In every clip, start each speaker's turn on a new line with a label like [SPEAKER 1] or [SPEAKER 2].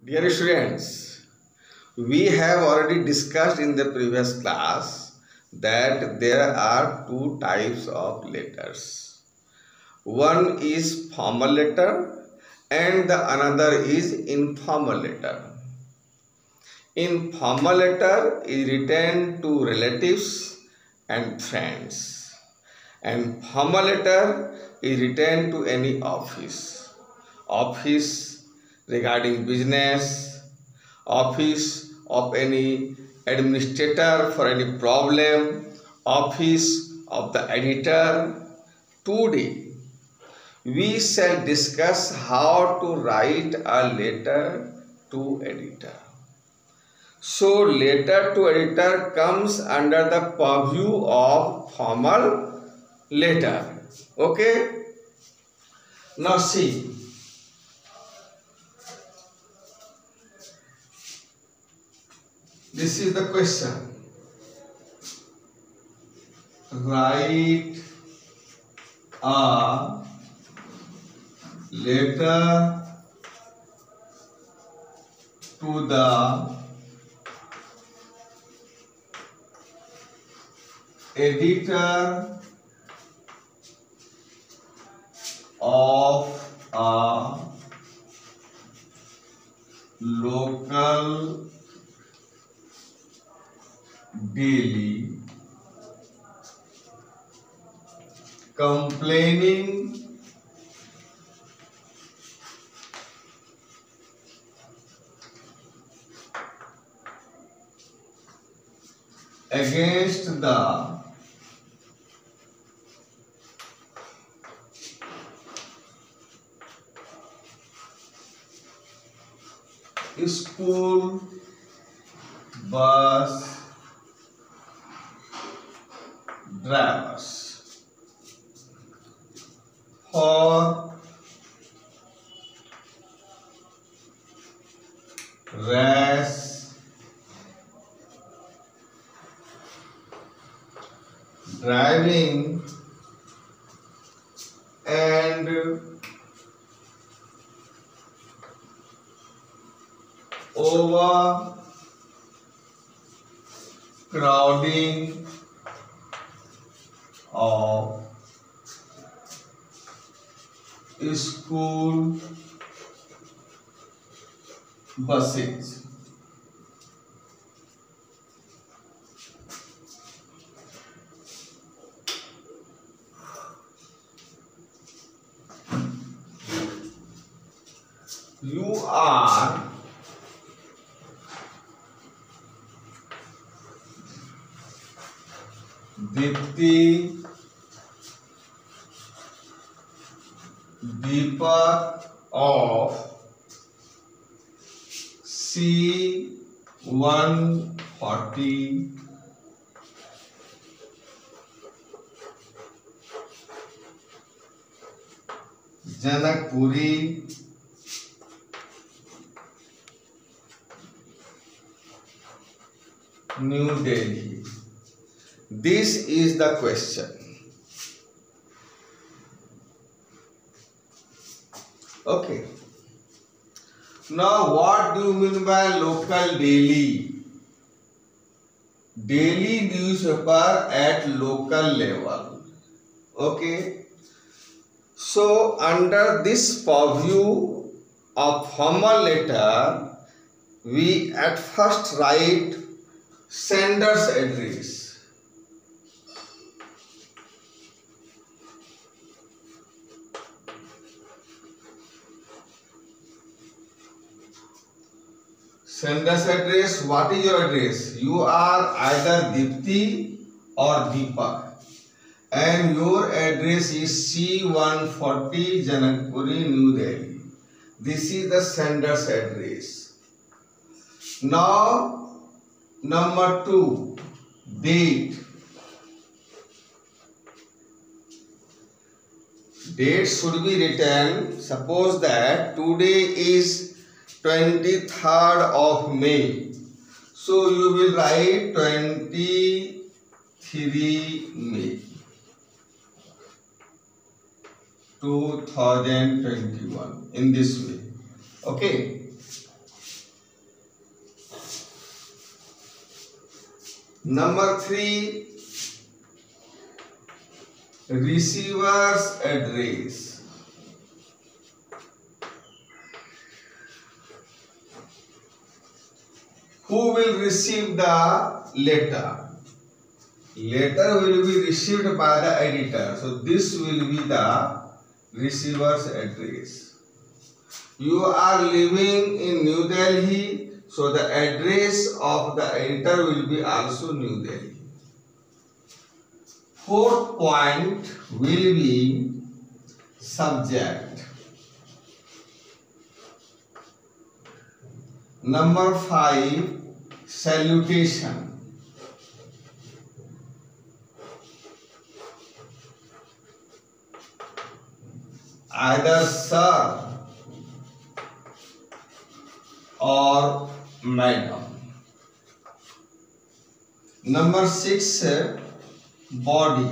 [SPEAKER 1] Dear students, we have already discussed in the previous class that there are two types of letters. One is formal letter and the another is informal letter. Informal letter is written to relatives and friends, and formal letter is written to any office regarding business, office of any administrator for any problem, office of the editor. Today we shall discuss how to write a letter to editor. So letter to editor comes under the purview of formal letter. Okay. Now see. This is the question. Write a letter to the editor of a local daily complaining against the school bus drivers for rash driving and overcrowding of school buses. You are Dipti, Deepak of C140 Janakpuri, New Delhi. This is the question. Okay. Now what do you mean by local daily? Daily newspaper at local level. Okay. So under this purview of formal letter, we at first write sender's address. Sender's address. What is your address? You are either Dipti or Deepak, and your address is C140 Janakpuri, New Delhi. This is the sender's address. Now, number 2, date. Date should be written. Suppose that today is 23rd of May. So you will write 23 May 2021 in this way. Okay. Number 3, receiver's address. Who will receive the letter? Letter will be received by the editor. So this will be the receiver's address. You are living in New Delhi, so the address of the editor will be also New Delhi. Fourth point will be subject. Number 5, salutation. Either sir or madam. Number 6, body.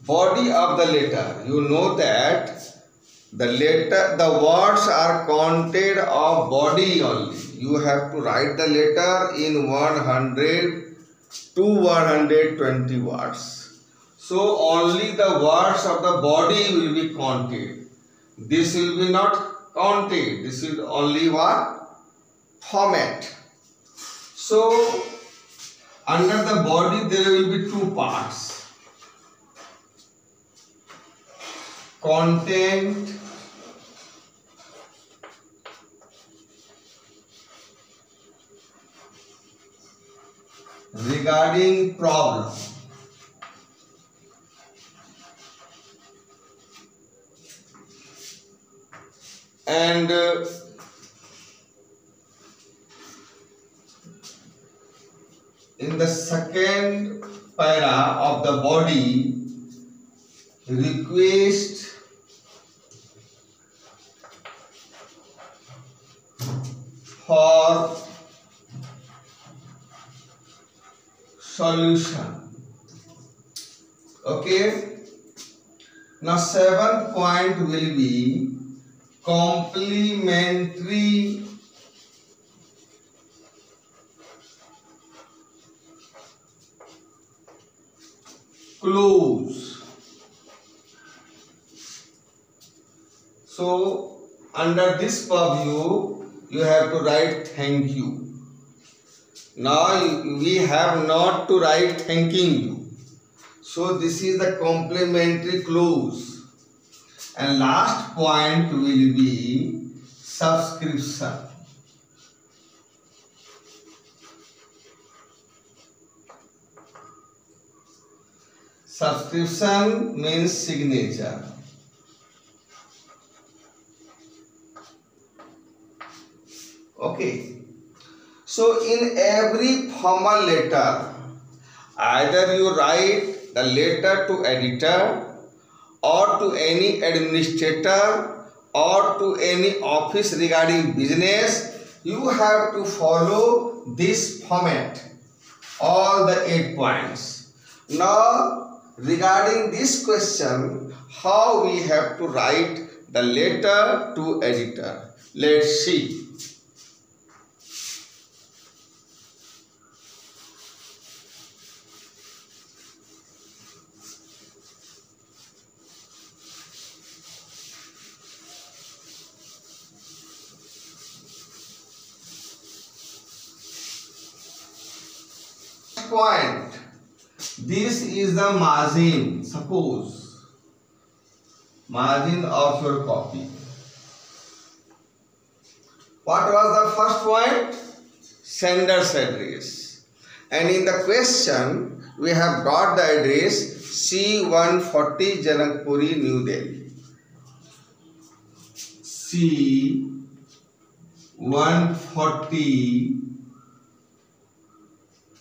[SPEAKER 1] Body of the letter. You know that the words are counted of body only. You have to write the letter in 100 to 120 words. So only the words of the body will be counted. This will be not counted. This is only what? Format. So under the body there will be 2 parts. Content regarding problem. And in the second para of the body, request for solution. Okay. Now 7th point will be complementary clause. So under this purview you have to write thank you. Now we have not to write thanking you. So this is the complementary clause. And last point will be subscription. Subscription means signature. Okay. So in every formal letter, either you write the letter to editor or to any administrator or to any office regarding business, you have to follow this format, all the 8 points. Now regarding this question, how we have to write the letter to editor, let's see. Point. This is the margin. Suppose margin of your copy. What was the first point? Sender's address. And in the question we have got the address C140 Janakpuri, New Delhi. C140.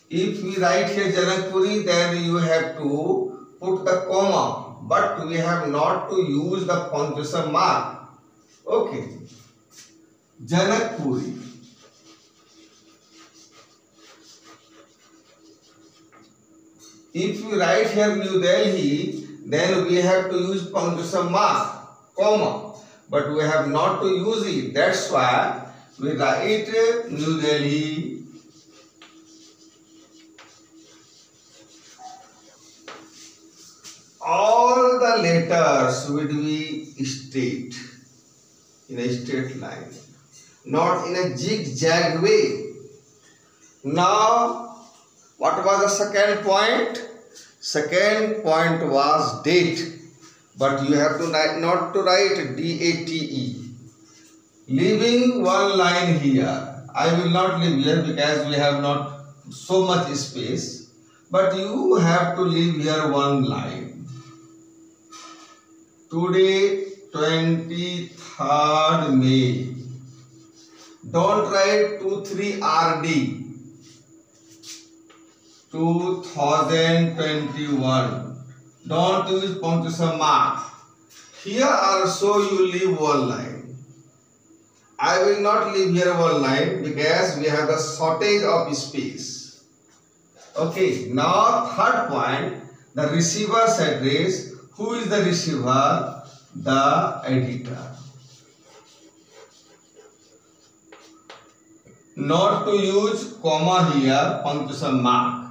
[SPEAKER 1] If we write here Janakpuri, then you have to put the comma, but we have not to use the punctuation mark. Okay. Janakpuri. If we write here New Delhi, then we have to use punctuation mark, comma, but we have not to use it. That's why we write New Delhi all the letters will be straight, in a straight line, not in a zigzag way. Now, what was the second point? Second point was date, but you have to write, not to write DATE. Leaving one line here. I will not leave here because we have not so much space, but you have to leave here one line. Today, 23rd May. Don't write 23 RD. 2021. Don't use punctuation mark. Here also you leave one line. I will not leave here one line because we have a shortage of space. Okay, now third point, the receiver's address. Who is the receiver? The editor. Not to use comma here, punctuation mark.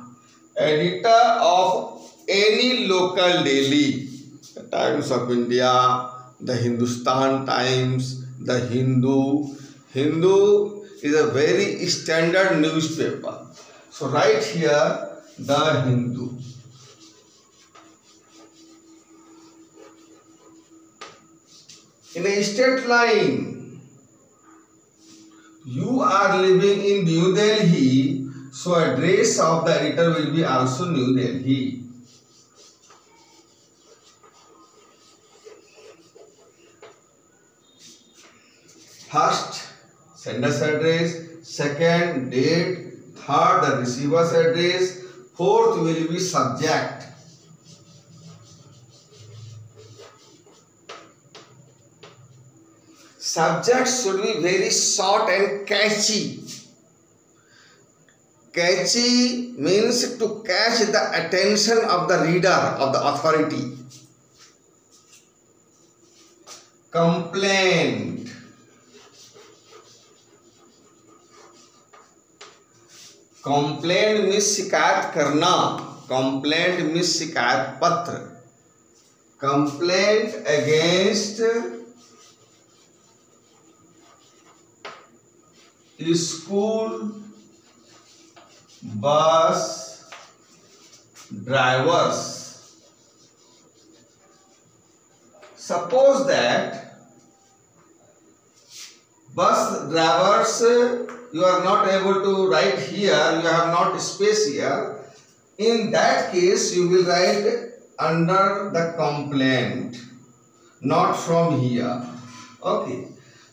[SPEAKER 1] Editor of any local daily, the Times of India, the Hindustan Times, the Hindu. Hindu is a very standard newspaper. So write here the Hindu. In a straight line, you are living in New Delhi, so address of the editor will be also New Delhi. First, sender's address. Second, date. Third, the receiver's address. Fourth will be subject. Subject should be very short and catchy. Catchy means to catch the attention of the reader, of the authority. Complaint. Complaint means शिकायत करना. Complaint means शिकायत पत्र. Complaint against school bus drivers. Suppose that bus drivers, you are not able to write here, you have not space here. In that case, you will write under the complaint, not from here. Okay.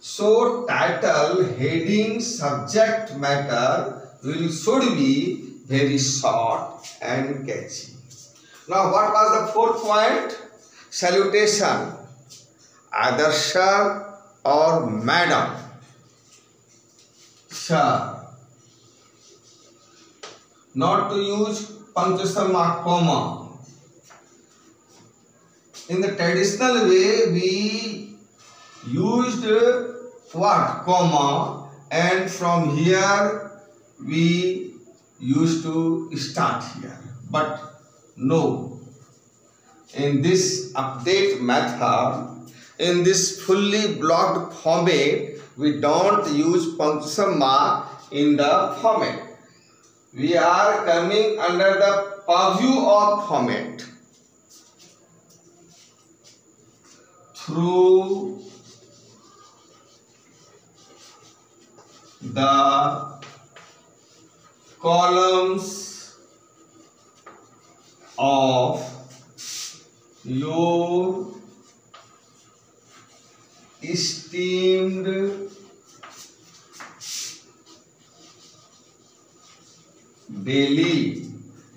[SPEAKER 1] So title, heading, subject matter should be very short and catchy. Now what was the fourth point? Salutation. Either sir or madam. Sir. Not to use punctuation mark, comma. In the traditional way, we used what? Comma, and from here we used to start here. But no. In this update method, in this fully blocked format, we don't use punctuation mark in the format. We are coming under the purview of format. Through the columns of your esteemed daily.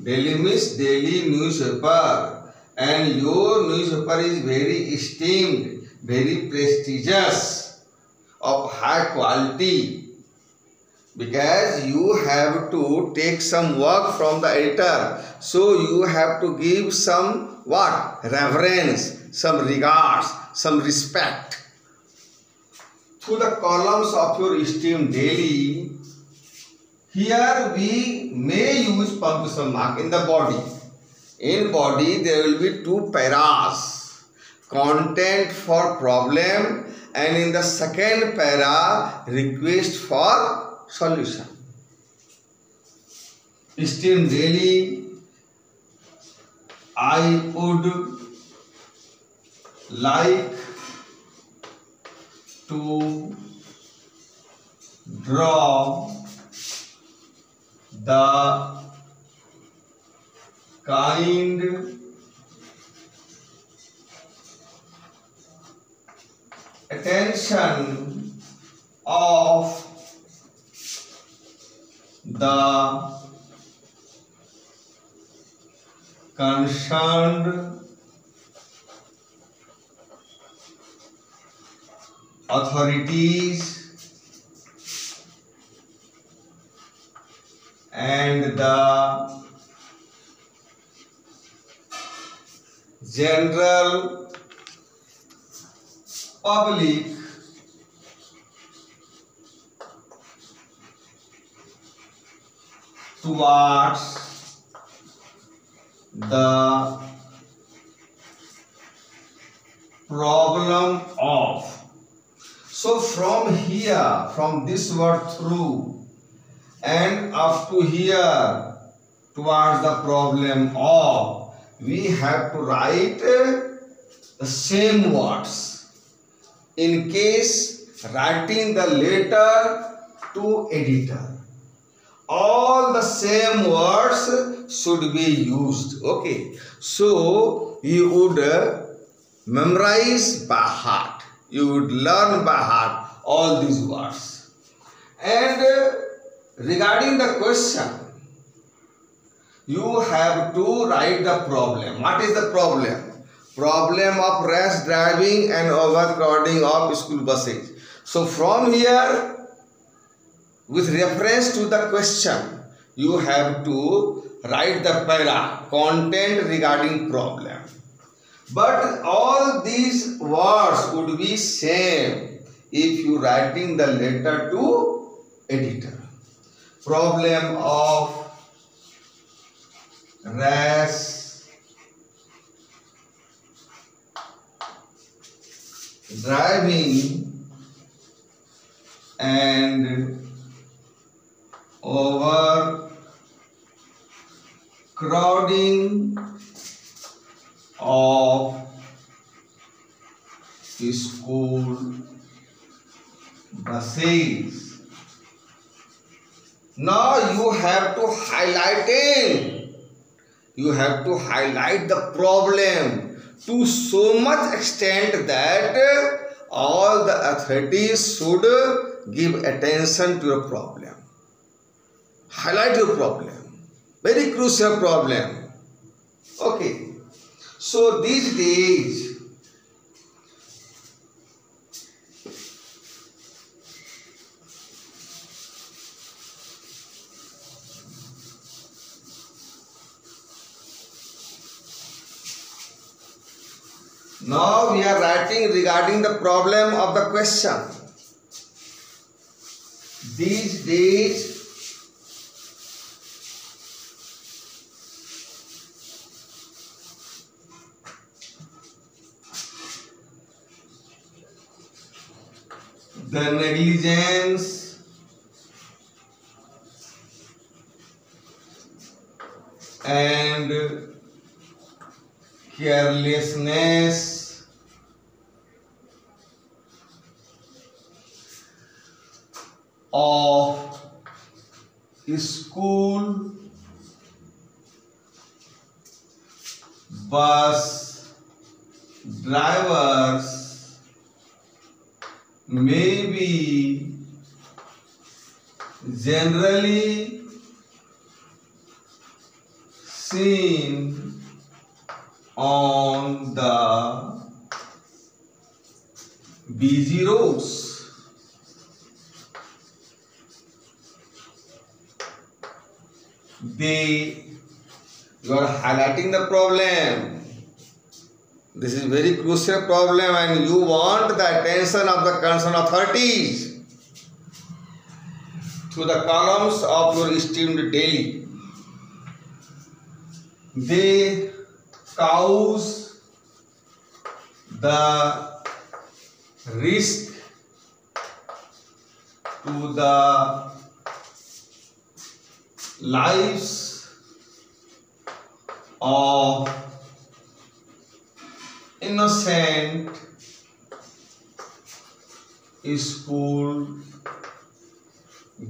[SPEAKER 1] Daily means daily newspaper, and your newspaper is very esteemed, very prestigious, of high quality. Because you have to take some work from the editor, so you have to give some what? Reverence, some regards, some respect to the columns of your esteemed daily. Here we may use punctuation mark in the body. In body there will be two paras, content for problem, and in the second para request for solution. Esteemed Delhi, I would like to draw the kind attention of the concerned authorities and the general public towards the problem of. So from here, from this word through and up to here towards the problem of, we have to write the same words. In case writing the letter to editor, all the same words should be used. Okay, so you would memorize by heart, you would learn by heart all these words. And regarding the question, you have to write the problem. What is the problem? Problem of rash driving and overcrowding of school buses. So from here, with reference to the question, you have to write the para, content regarding problem. But all these words would be same if you writing the letter to editor. Problem of rash driving and overcrowding of school buses. Now you have to highlight the problem to so much extent that all the authorities should give attention to your problem. Highlight your problem, very crucial problem. Okay, so these days now we are writing regarding the problem of the question. These days the negligence and carelessness of school bus drivers may be generally seen on the busy roads. You are highlighting the problem. This is very crucial problem and you want the attention of the concerned authorities to the columns of your esteemed daily. They cause the risk to the lives of innocent school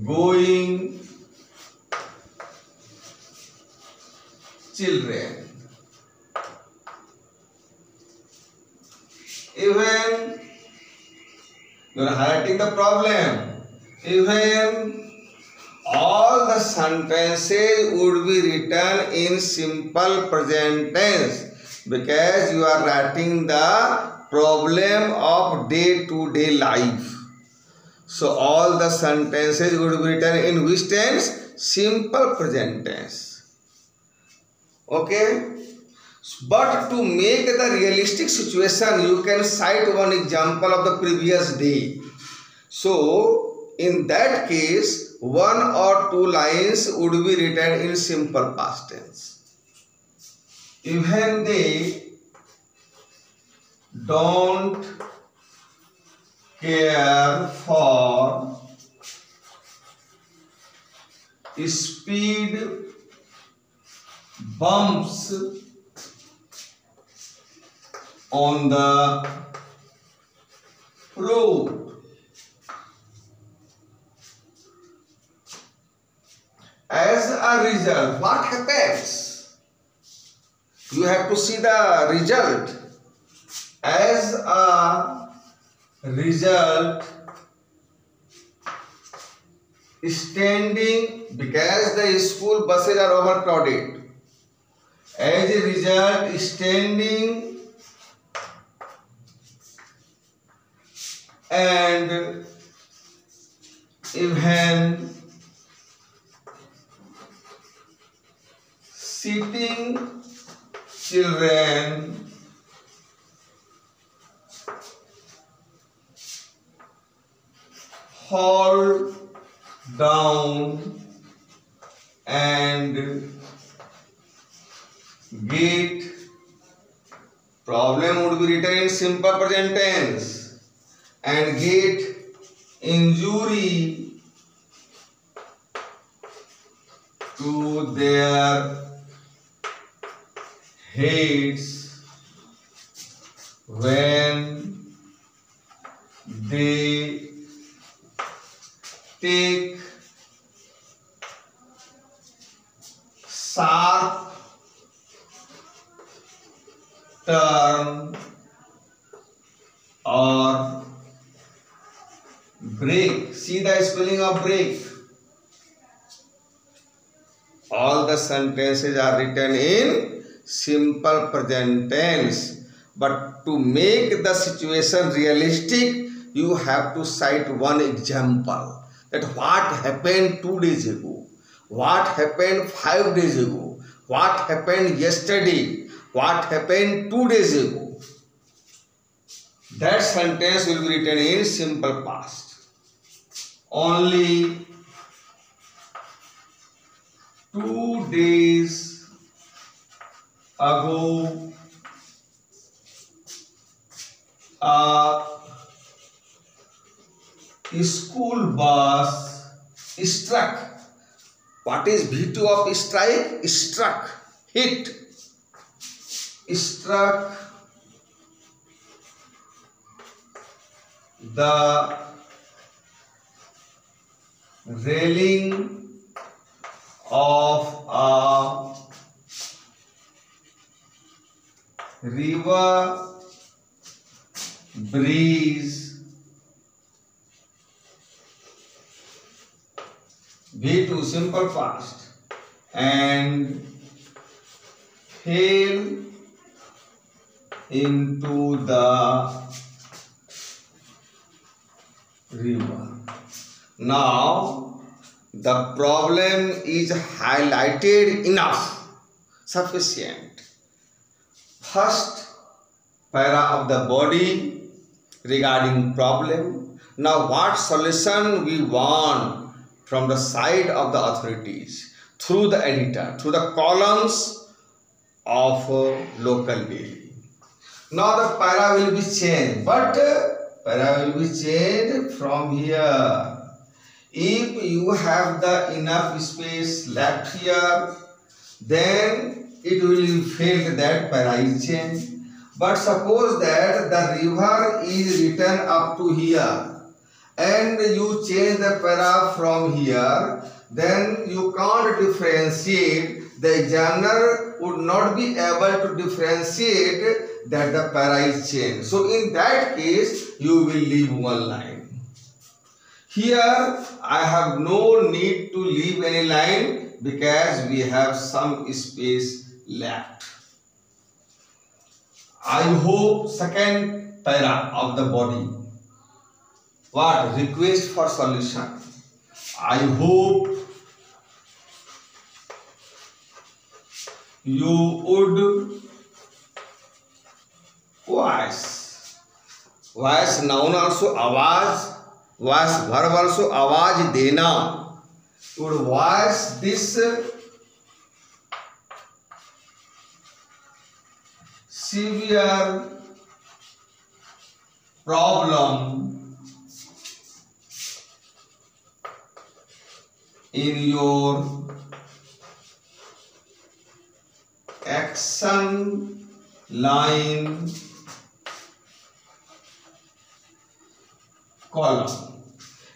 [SPEAKER 1] going children. Even you are highlighting the problem. Even all the sentences would be written in simple present tense because you are writing the problem of day-to-day life. So all the sentences would be written in which tense? Simple present tense. Okay? But to make the realistic situation, you can cite one example of the previous day. So in that case, one or two lines would be written in simple past tense. Even they don't care for speed bumps on the road. As a result, what happens? You have to see the result. As a result, standing, because the school buses are overcrowded. As a result, standing and even sitting children fall down and get, problem would be written in simple present tense, and get injury to their heads when they take sharp turn or break. See the spelling of break. All the sentences are written in simple present tense, but to make the situation realistic, you have to cite one example, that what happened 2 days ago, what happened 5 days ago, what happened yesterday, what happened 2 days ago. That sentence will be written in simple past. Only 2 days ago, a school bus struck. What is V2 of strike? Struck, hit, struck the railing of a river bridge. V2 simple past, and fell into the river. Now the problem is highlighted enough, sufficient. First para of the body regarding problem. Now what solution we want from the side of the authorities, through the editor, through the columns of local daily. Now the para will be changed, but para will be changed from here. If you have the enough space left here, then it will be felt that para is changed. But suppose that the river is written up to here and you change the para from here, then you can't differentiate. The examiner would not be able to differentiate that the para is changed. So in that case, you will leave one line. Here I have no need to leave any line because we have some space left. I hope second para of the body. What? Request for solution. I hope you would voice. Voice noun also आवाज. Voice verb also आवाज देना. You would voice this severe problem in your action line column.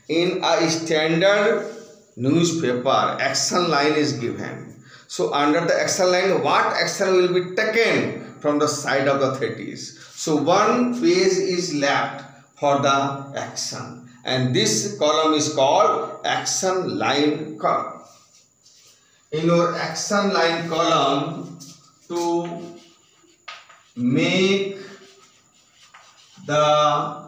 [SPEAKER 1] In a standard newspaper, action line is given. So under the action line, what action will be taken from the side of the authorities? So one page is left for the action, and this column is called action line column. In your action line column, to make the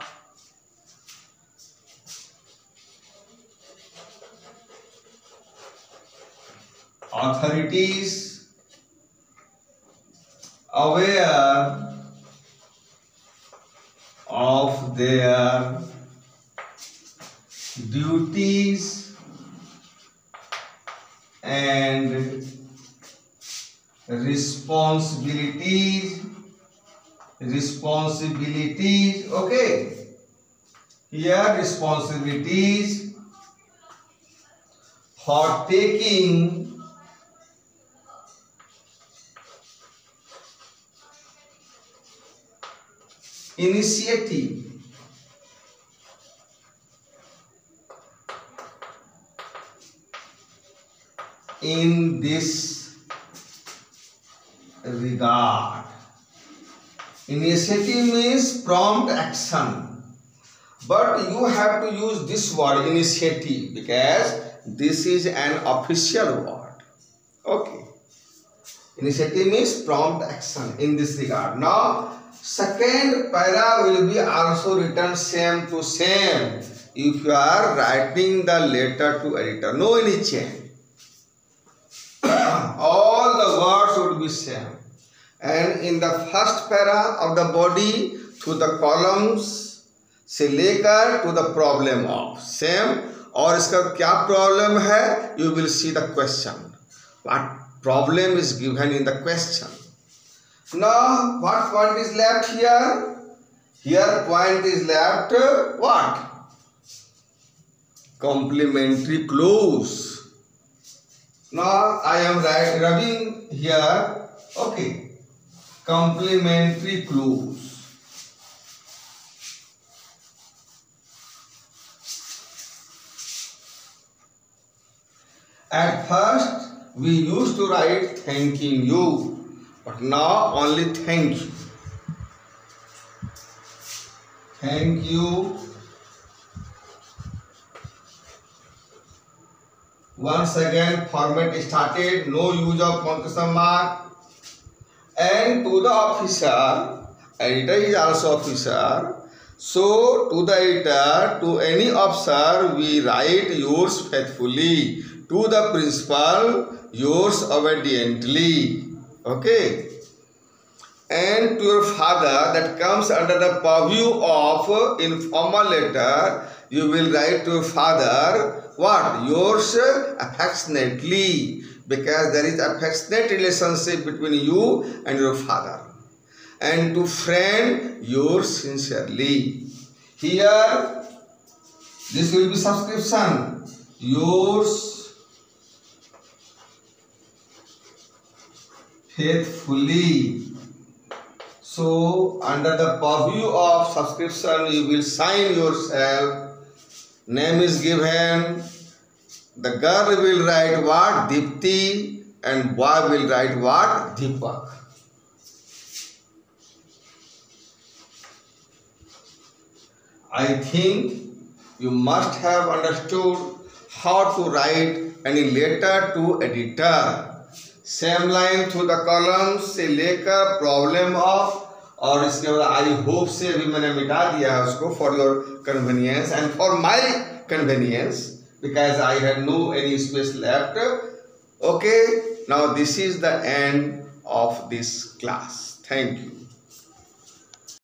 [SPEAKER 1] authorities aware of their duties and responsibilities. Okay, here responsibilities for taking initiative in this regard. Initiative means prompt action, but you have to use this word initiative because this is an official word. Okay, initiative means prompt action in this regard. Now second para will be also written same to same. If you are writing the letter to editor, no any change. All the words would be same. And in the first para of the body, to the columns से लेकर to the problem of same. और इसका क्या problem है? You will see the question. What problem is given in the question. Now what point is left here? Here point is left what? Complementary clause. Now I am rubbing here. Okay. Complementary clause. At first we used to write thanking you, but now only thank you. Thank you. Once again format started, no use of punctuation mark. And to the officer, editor is also officer. So to the editor, to any officer, we write yours faithfully. To the principal, yours obediently. Okay. And to your father, that comes under the purview of informal letter, you will write to your father what? Yours affectionately. because there is affectionate relationship between you and your father. And to friend yours sincerely. Here, this will be subscription. Yours faithfully. So, under the purview of subscription, you will sign yourself. Name is given. The girl will write what? Dipti, and boy will write what? Deepak. I think you must have understood how to write any letter to editor. Same line through the column से लेकर problem of और इसके बाद I hope से भी मैंने मिटा दिया है उसको for your convenience and for my convenience because I had no any space left. Okay, now this is the end of this class. Thank you.